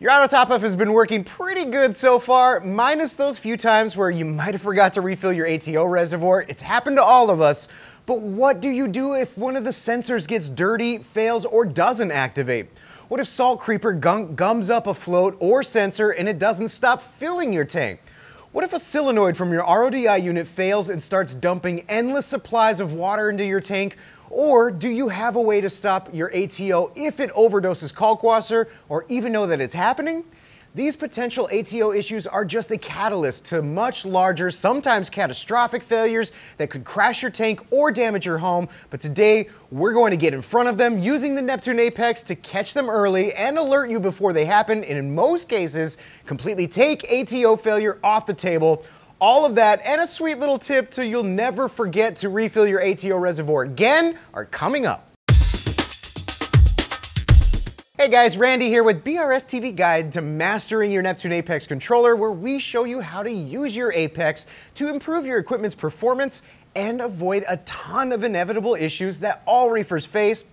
Your auto top-up has been working pretty good so far, minus those few times where you might have forgot to refill your ATO reservoir. It's happened to all of us. But what do you do if one of the sensors gets dirty, fails, or doesn't activate? What if Salt Creeper gums up a float or sensor and it doesn't stop filling your tank? What if a solenoid from your RODI unit fails and starts dumping endless supplies of water into your tank? Or do you have a way to stop your ATO if it overdoses Kalkwasser or even know that it's happening? These potential ATO issues are just a catalyst to much larger, sometimes catastrophic failures that could crash your tank or damage your home. But today, we're going to get in front of them using the Neptune Apex to catch them early and alert you before they happen, and in most cases, completely take ATO failure off the table. All of that and a sweet little tip so you'll never forget to refill your ATO reservoir again are coming up. Hey guys, Randy here with BRS TV Guide to Mastering Your Neptune Apex Controller, where we show you how to use your Apex to improve your equipment's performance and avoid a ton of inevitable issues that all reefers face.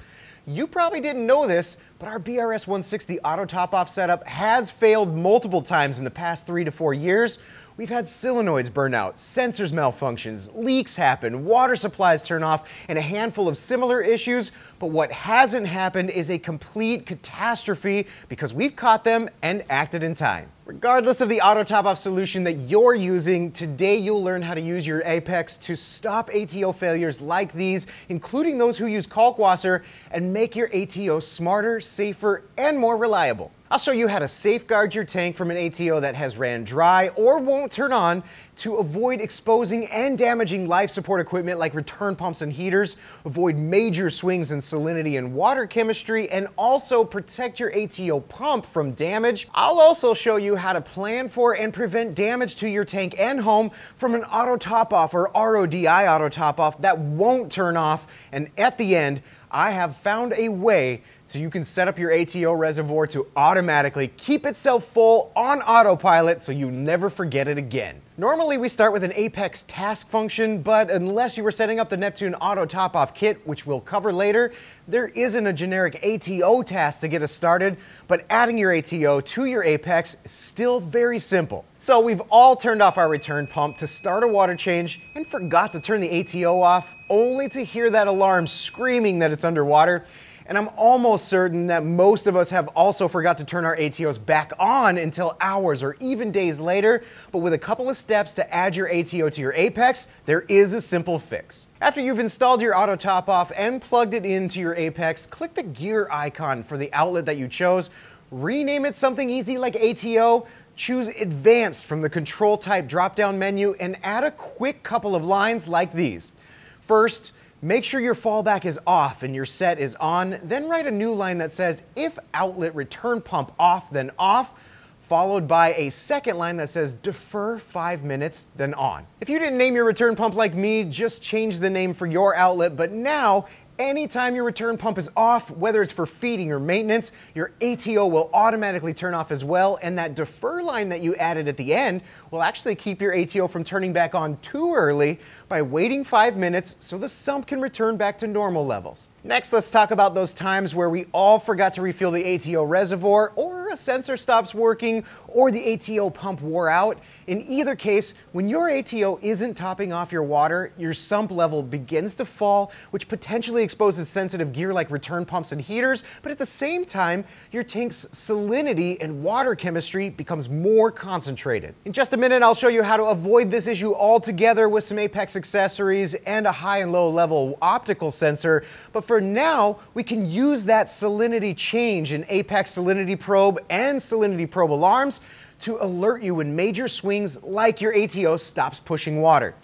You probably didn't know this, but our BRS 160 auto top-off setup has failed multiple times in the past 3 to 4 years. We've had solenoids burn out, sensors malfunctions, leaks happen, water supplies turn off, and a handful of similar issues. But what hasn't happened is a complete catastrophe because we've caught them and acted in time. Regardless of the auto top-off solution that you're using, today you'll learn how to use your Apex to stop ATO failures like these, including those who use Kalkwasser, and make your ATO smarter, safer, and more reliable. I'll show you how to safeguard your tank from an ATO that has ran dry or won't turn on, to avoid exposing and damaging life support equipment like return pumps and heaters, avoid major swings in salinity and water chemistry, and also protect your ATO pump from damage. I'll also show you how to plan for and prevent damage to your tank and home from an auto top-off or RODI auto top-off that won't turn off. And at the end, I have found a way so you can set up your ATO reservoir to automatically keep itself full on autopilot so you never forget it again. Normally we start with an Apex task function, but unless you were setting up the Neptune Auto Top-Off Kit, which we'll cover later, there isn't a generic ATO task to get us started, but adding your ATO to your Apex is still very simple. So we've all turned off our return pump to start a water change and forgot to turn the ATO off, only to hear that alarm screaming that it's underwater. And I'm almost certain that most of us have also forgot to turn our ATOs back on until hours or even days later. But with a couple of steps to add your ATO to your Apex, there is a simple fix. After you've installed your auto top-off and plugged it into your Apex, click the gear icon for the outlet that you chose, rename it something easy like ATO, choose Advanced from the Control Type drop-down menu, and add a quick couple of lines like these. First, make sure your fallback is off and your set is on, then write a new line that says, if outlet return pump off, then off, followed by a second line that says, defer 5 minutes, then on. If you didn't name your return pump like me, just change the name for your outlet, but now, anytime your return pump is off, whether it's for feeding or maintenance, your ATO will automatically turn off as well, and that defer line that you added at the end will actually keep your ATO from turning back on too early by waiting 5 minutes so the sump can return back to normal levels. Next, let's talk about those times where we all forgot to refill the ATO reservoir, or a sensor stops working, or the ATO pump wore out. In either case, when your ATO isn't topping off your water, your sump level begins to fall, which potentially exposes sensitive gear like return pumps and heaters, but at the same time, your tank's salinity and water chemistry becomes more concentrated. In just a minute, I'll show you how to avoid this issue altogether with some Apex accessories and a high and low level optical sensor, but for now, we can use that salinity change in Apex Salinity Probe and Salinity Probe alarms to alert you when major swings like your ATO stops pushing water.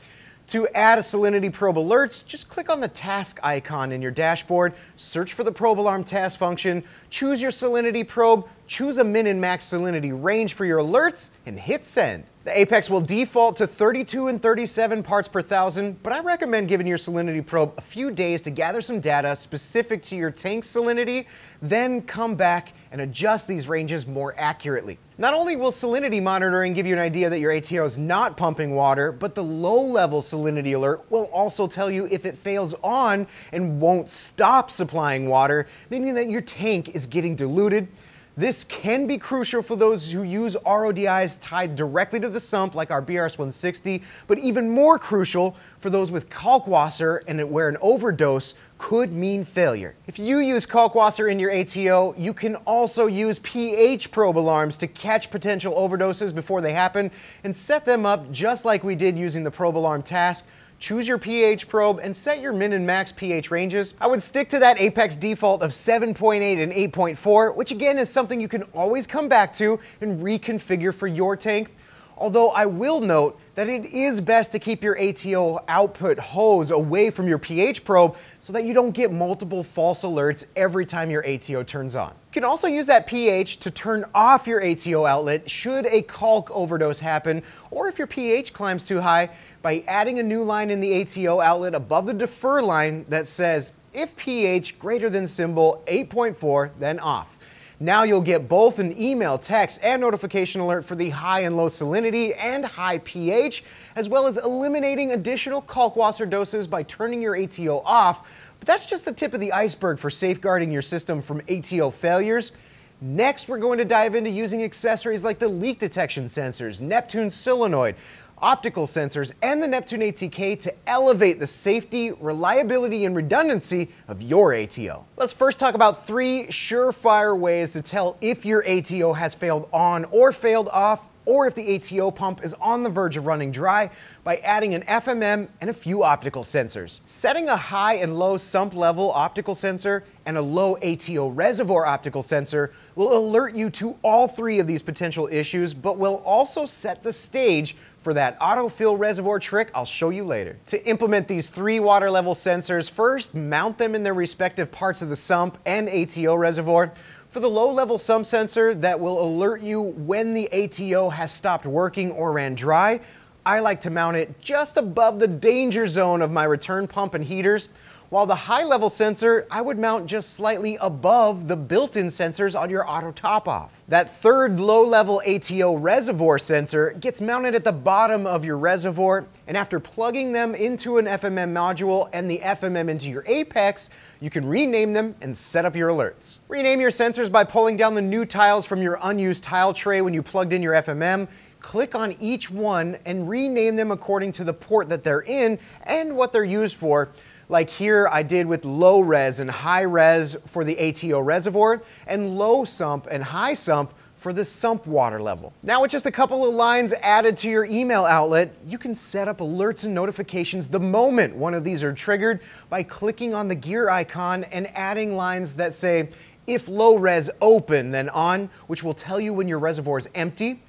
To add a Salinity Probe alerts, just click on the task icon in your dashboard, search for the probe alarm task function, choose your Salinity Probe, choose a min and max salinity range for your alerts, and hit send. The Apex will default to 32 and 37 parts per thousand, but I recommend giving your Salinity Probe a few days to gather some data specific to your tank salinity, then come back and adjust these ranges more accurately. Not only will salinity monitoring give you an idea that your ATO is not pumping water, but the low-level salinity alert will also tell you if it fails on and won't stop supplying water, meaning that your tank is getting diluted. This can be crucial for those who use RODIs tied directly to the sump like our BRS-160, but even more crucial for those with Kalkwasser and where an overdose could mean failure. If you use Kalkwasser in your ATO, you can also use pH probe alarms to catch potential overdoses before they happen and set them up just like we did using the probe alarm task. Choose your pH probe and set your min and max pH ranges. I would stick to that Apex default of 7.8 and 8.4, which again is something you can always come back to and reconfigure for your tank. Although I will note that it is best to keep your ATO output hose away from your pH probe so that you don't get multiple false alerts every time your ATO turns on. You can also use that pH to turn off your ATO outlet should a calc overdose happen, or if your pH climbs too high, by adding a new line in the ATO outlet above the defer line that says, if pH greater than symbol 8.4, then off. Now you'll get both an email, text, and notification alert for the high and low salinity and high pH, as well as eliminating additional Kalkwasser doses by turning your ATO off. But that's just the tip of the iceberg for safeguarding your system from ATO failures. Next, we're going to dive into using accessories like the leak detection sensors, Neptune solenoid, optical sensors, and the Neptune ATK to elevate the safety, reliability, and redundancy of your ATO. Let's first talk about 3 surefire ways to tell if your ATO has failed on or failed off, or if the ATO pump is on the verge of running dry, by adding an FMM and a few optical sensors. Setting a high and low sump level optical sensor and a low ATO reservoir optical sensor will alert you to all 3 of these potential issues, but will also set the stage for that autofill reservoir trick I'll show you later. To implement these 3 water level sensors, first mount them in their respective parts of the sump and ATO reservoir. For the low level sump sensor that will alert you when the ATO has stopped working or ran dry, I like to mount it just above the danger zone of my return pump and heaters, while the high level sensor I would mount just slightly above the built-in sensors on your auto top off. That third low level ATO reservoir sensor gets mounted at the bottom of your reservoir, and after plugging them into an FMM module and the FMM into your Apex, you can rename them and set up your alerts. Rename your sensors by pulling down the new tiles from your unused tile tray when you plugged in your FMM. Click on each one and rename them according to the port that they're in and what they're used for. Like here I did with low res and high res for the ATO reservoir, and low sump and high sump for the sump water level. Now with just a couple of lines added to your email outlet, you can set up alerts and notifications the moment one of these are triggered by clicking on the gear icon and adding lines that say, if low res open, then on, which will tell you when your reservoir is empty.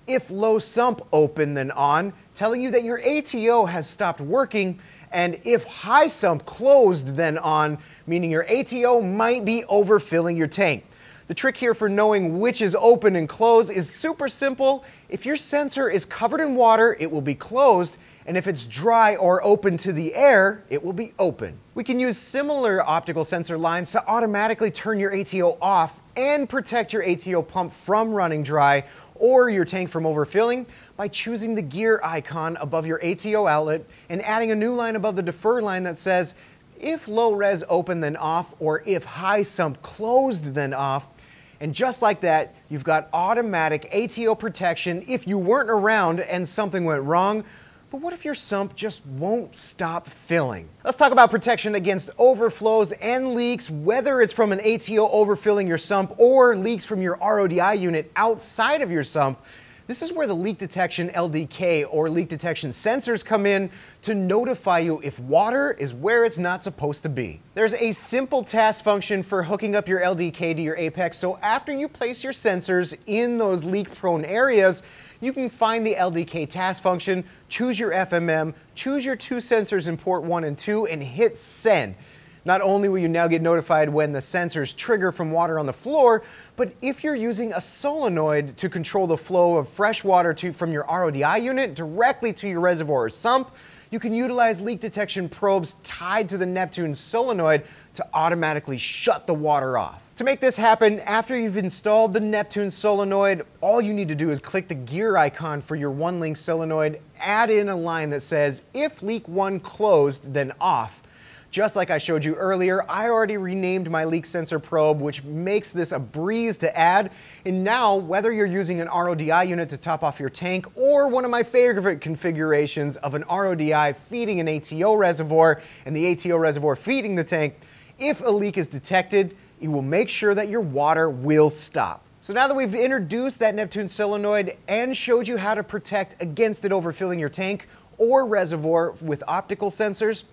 If low sump open, then on, telling you that your ATO has stopped working. And if high sump closed, then on, meaning your ATO might be overfilling your tank. The trick here for knowing which is open and closed is super simple. If your sensor is covered in water, it will be closed, and if it's dry or open to the air, it will be open. We can use similar optical sensor lines to automatically turn your ATO off and protect your ATO pump from running dry or your tank from overfilling by choosing the gear icon above your ATO outlet and adding a new line above the defer line that says, if low res open then off, or if high sump closed then off. And just like that, you've got automatic ATO protection if you weren't around and something went wrong. But what if your sump just won't stop filling? Let's talk about protection against overflows and leaks, whether it's from an ATO overfilling your sump or leaks from your RODI unit outside of your sump. This is where the leak detection LDK or leak detection sensors come in to notify you if water is where it's not supposed to be. There's a simple task function for hooking up your LDK to your Apex, so after you place your sensors in those leak-prone areas, you can find the LDK task function, choose your FMM, choose your 2 sensors in port 1 and 2, and hit send. Not only will you now get notified when the sensors trigger from water on the floor, but if you're using a solenoid to control the flow of fresh water from your RODI unit directly to your reservoir or sump, you can utilize leak detection probes tied to the Neptune solenoid to automatically shut the water off. To make this happen, after you've installed the Neptune solenoid, all you need to do is click the gear icon for your one-link solenoid, add in a line that says, if leak 1 closed, then off. Just like I showed you earlier, I already renamed my leak sensor probe, which makes this a breeze to add. And now, whether you're using an RODI unit to top off your tank, or one of my favorite configurations of an RODI feeding an ATO reservoir and the ATO reservoir feeding the tank, if a leak is detected, you will make sure that your water will stop. So now that we've introduced that Neptune solenoid and showed you how to protect against it overfilling your tank or reservoir with optical sensors,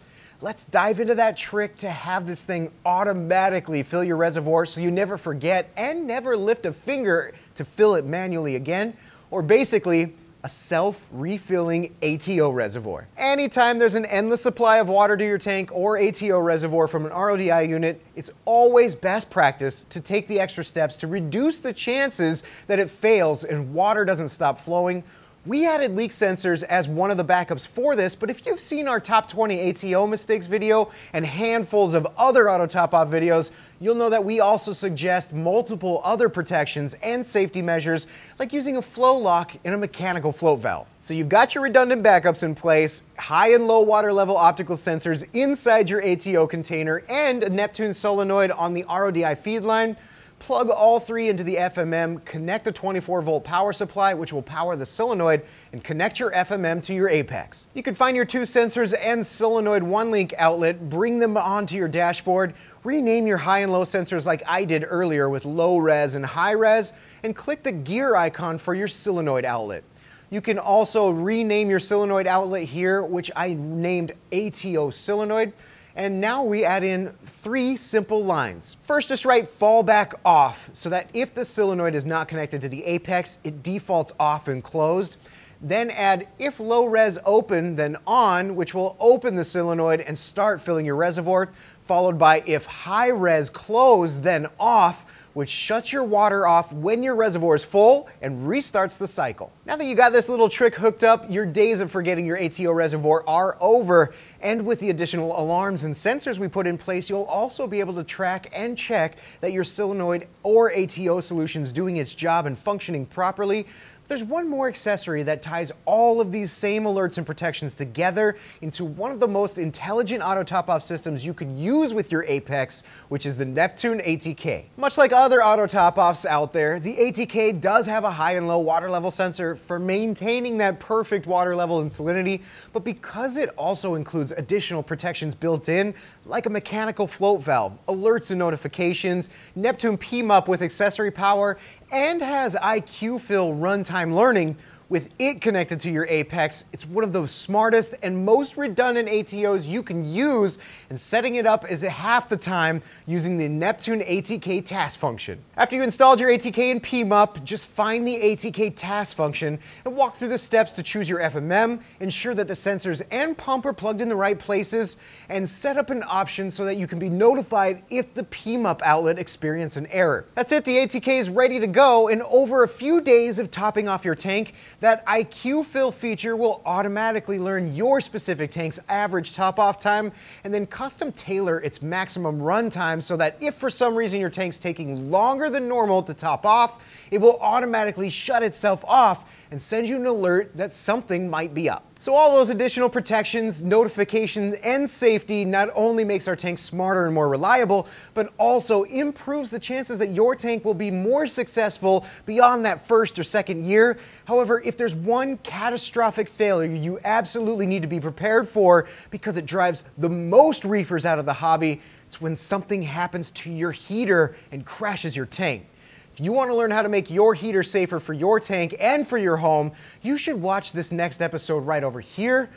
let's dive into that trick to have this thing automatically fill your reservoir so you never forget and never lift a finger to fill it manually again, or basically a self-refilling ATO reservoir. Anytime there's an endless supply of water to your tank or ATO reservoir from an RODI unit, it's always best practice to take the extra steps to reduce the chances that it fails and water doesn't stop flowing. We added leak sensors as one of the backups for this, but if you've seen our top 20 ATO mistakes video and handfuls of other auto top-off videos, you'll know that we also suggest multiple other protections and safety measures, like using a flow lock and a mechanical float valve. So you've got your redundant backups in place, high and low water level optical sensors inside your ATO container, and a Neptune solenoid on the RODI feed line. Plug all three into the FMM, connect a 24-volt power supply, which will power the solenoid, and connect your FMM to your Apex. You can find your two sensors and solenoid one-link outlet, bring them onto your dashboard, rename your high and low sensors like I did earlier with low res and high res, and click the gear icon for your solenoid outlet. You can also rename your solenoid outlet here, which I named ATO solenoid. And now we add in three simple lines. First, just write fallback off so that if the solenoid is not connected to the Apex, it defaults off and closed. Then add if low res open, then on, which will open the solenoid and start filling your reservoir, followed by if high res close, then off, which shuts your water off when your reservoir is full and restarts the cycle. Now that you got this little trick hooked up, your days of forgetting your ATO reservoir are over. And with the additional alarms and sensors we put in place, you'll also be able to track and check that your solenoid or ATO solution is doing its job and functioning properly. There's one more accessory that ties all of these same alerts and protections together into one of the most intelligent auto top-off systems you could use with your Apex, which is the Neptune ATK. Much like other auto top-offs out there, the ATK does have a high and low water level sensor for maintaining that perfect water level and salinity, but because it also includes additional protections built in, like a mechanical float valve, alerts and notifications, Neptune PMUP with accessory power, and has IQ-Fill runtime learning, with it connected to your Apex, it's one of the smartest and most redundant ATOs you can use, and setting it up is half the time using the Neptune ATK task function. After you installed your ATK and PMUP, just find the ATK task function and walk through the steps to choose your FMM, ensure that the sensors and pump are plugged in the right places, and set up an option so that you can be notified if the PMUP outlet experiences an error. That's it, the ATK is ready to go, and over a few days of topping off your tank, that IQ-Fill feature will automatically learn your specific tank's average top-off time and then custom tailor its maximum run time so that if for some reason your tank's taking longer than normal to top off, it will automatically shut itself off and send you an alert that something might be up. So all those additional protections, notifications, and safety not only makes our tank smarter and more reliable, but also improves the chances that your tank will be more successful beyond that first or second year. However, if there's one catastrophic failure you absolutely need to be prepared for because it drives the most reefers out of the hobby, it's when something happens to your heater and crashes your tank. If you want to learn how to make your heater safer for your tank and for your home, you should watch this next episode right over here,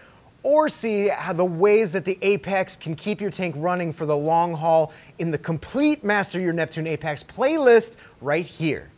or see how the ways that the Apex can keep your tank running for the long haul in the complete Master Your Neptune Apex playlist right here.